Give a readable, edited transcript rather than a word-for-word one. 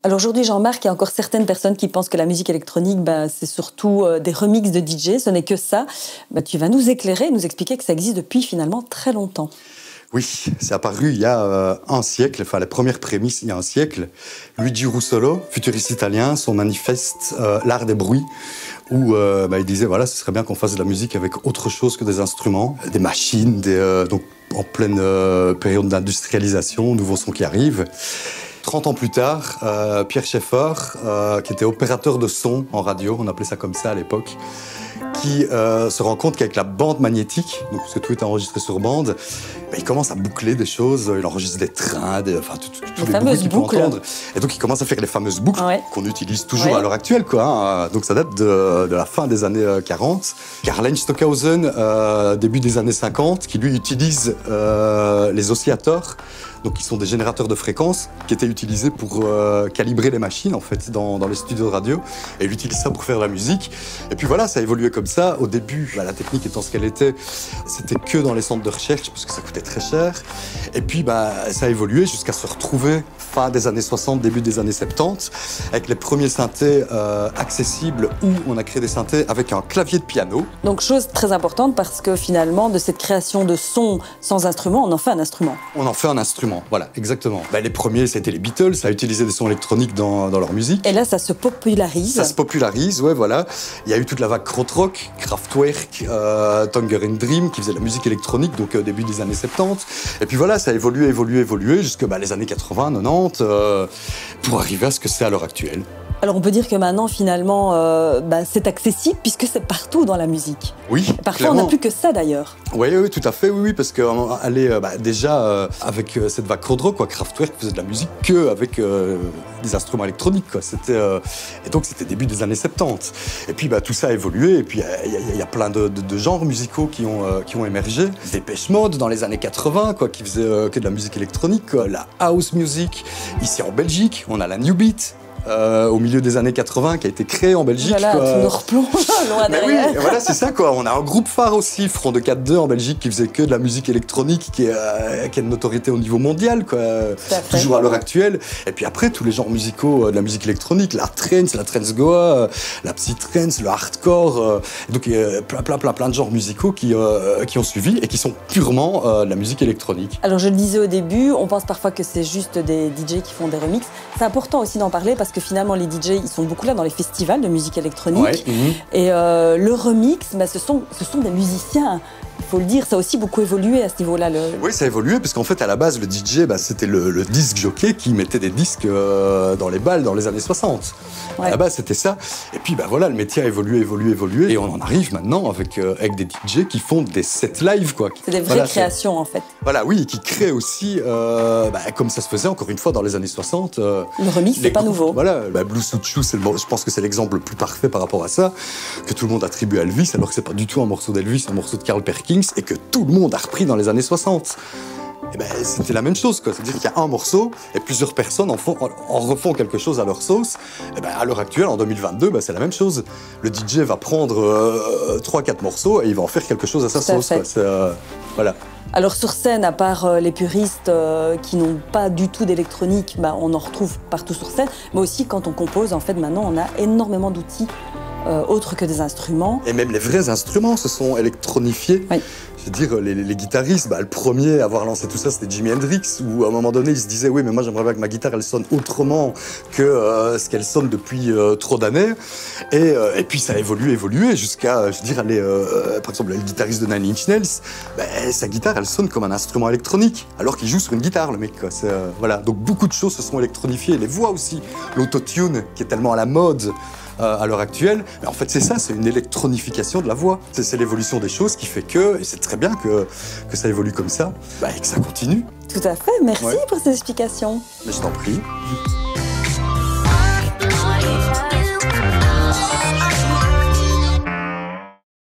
Alors aujourd'hui, Jean-Marc, il y a encore certaines personnes qui pensent que la musique électronique, c'est surtout des remixes de DJ, ce n'est que ça. Tu vas nous éclairer, nous expliquer que ça existe depuis finalement très longtemps. Oui, c'est apparu il y a un siècle, enfin les premières prémices il y a un siècle. Luigi Russolo, futuriste italien, son manifeste L'art des bruits, où il disait voilà, ce serait bien qu'on fasse de la musique avec autre chose que des instruments, des machines, donc en pleine période d'industrialisation, nouveaux sons qui arrivent. 30 ans plus tard, Pierre Schaeffer, qui était opérateur de son en radio, on appelait ça comme ça à l'époque, qui se rend compte qu'avec la bande magnétique, donc, parce que tout est enregistré sur bande, il commence à boucler des choses, il enregistre des trains, enfin tous les bruits qu'il peut entendre. Et donc il commence à faire les fameuses boucles qu'on utilise toujours à l'heure actuelle, quoi. Donc ça date de la fin des années 40. Karl-Heinz Stockhausen, début des années 50, qui lui utilise les oscillateurs, donc qui sont des générateurs de fréquences qui étaient utilisés pour calibrer les machines en fait dans les studios de radio, et il utilise ça pour faire de la musique. Et puis voilà, ça a évolué comme ça. Au début, la technique étant ce qu'elle était, c'était que dans les centres de recherche parce que ça coûtait très cher. Et puis ça a évolué jusqu'à se retrouver fin des années 60, début des années 70, avec les premiers synthés accessibles, où on a créé des synthés avec un clavier de piano. Donc chose très importante, parce que finalement de cette création de son sans instrument, on en fait un instrument. On en fait un instrument, voilà, exactement. Les premiers, c'était les Beatles, ça a utilisé des sons électroniques dans leur musique. Et là, ça se popularise. Ça se popularise, ouais, voilà. Il y a eu toute la vague krautrock, Kraftwerk, Tangerine Dream, qui faisait de la musique électronique, donc début des années 70. Et puis voilà, ça a évolué jusque les années 80, 90, pour arriver à ce que c'est à l'heure actuelle. Alors on peut dire que maintenant, finalement, c'est accessible puisque c'est partout dans la musique. Oui, parfois clairement. On n'a plus que ça d'ailleurs. Oui, tout à fait, oui, parce que déjà avec cette vague krautrock, Kraftwerk faisait de la musique que avec des instruments électroniques, quoi. Et donc c'était début des années 70. Et puis tout ça a évolué, et puis il y a plein de genres musicaux qui ont émergé. Depeche Mode dans les années 80, qui faisait que de la musique électronique, la house music. Ici en Belgique, on a la New Beat. Au milieu des années 80, qui a été créé en Belgique. Voilà, tu nous replonges loin derrière. Oui, voilà, c'est ça, quoi. On a un groupe phare aussi, Front de 4-2 en Belgique, qui faisait que de la musique électronique, qui a une notoriété au niveau mondial, quoi. Toujours à l'heure actuelle. Et puis après, tous les genres musicaux de la musique électronique, la trance goa, la psytrance, le hardcore. Donc il y a plein de genres musicaux qui ont suivi et qui sont purement de la musique électronique. Alors je le disais au début, on pense parfois que c'est juste des DJ qui font des remixes. C'est important aussi d'en parler parce que finalement les DJ, ils sont beaucoup là dans les festivals de musique électronique. Ouais, Et le remix, ce sont des musiciens. Il faut le dire, ça a aussi beaucoup évolué à ce niveau-là. Oui, ça a évolué parce qu'en fait, à la base, le DJ, c'était le disque jockey qui mettait des disques dans les balles dans les années 60. Ouais. À la base, c'était ça. Et puis, voilà, le métier a évolué. Et on en arrive maintenant avec des DJ qui font des sets live, quoi. C'est des vraies créations, en fait. Voilà, oui, qui créent aussi, comme ça se faisait encore une fois dans les années 60. Le remix, c'est pas nouveau. Voilà, Blue Suit Shoe, je pense que c'est l'exemple le plus parfait par rapport à ça, que tout le monde attribue à Elvis, alors que c'est pas du tout un morceau d'Elvis, c'est un morceau de Carl Perkins, et que tout le monde a repris dans les années 60. Et c'était la même chose, quoi. C'est-à-dire qu'il y a un morceau et plusieurs personnes en refont quelque chose à leur sauce. À l'heure actuelle, en 2022, c'est la même chose. Le DJ va prendre 3-4 morceaux et il va en faire quelque chose à sa sauce, quoi. Voilà. Alors sur scène, à part les puristes qui n'ont pas du tout d'électronique, on en retrouve partout sur scène, mais aussi quand on compose, en fait, maintenant, on a énormément d'outils autres que des instruments. Et même les vrais instruments se sont électronifiés. Oui. Je veux dire, les guitaristes, le premier à avoir lancé tout ça, c'était Jimi Hendrix, où à un moment donné, il se disait « Oui, mais moi, j'aimerais bien que ma guitare, elle sonne autrement que ce qu'elle sonne depuis trop d'années. » Et puis, ça a évolué jusqu'à, aller, par exemple, le guitariste de Nine Inch Nails, sa guitare, elle sonne comme un instrument électronique, alors qu'il joue sur une guitare, le mec, quoi. Voilà. Donc, beaucoup de choses se sont électronifiées. Les voix aussi. L'autotune, qui est tellement à la mode à l'heure actuelle, mais en fait c'est ça, c'est une électronification de la voix. C'est l'évolution des choses qui fait que, et c'est très bien que ça évolue comme ça, et que ça continue. Tout à fait, merci pour ces explications. Mais je t'en prie.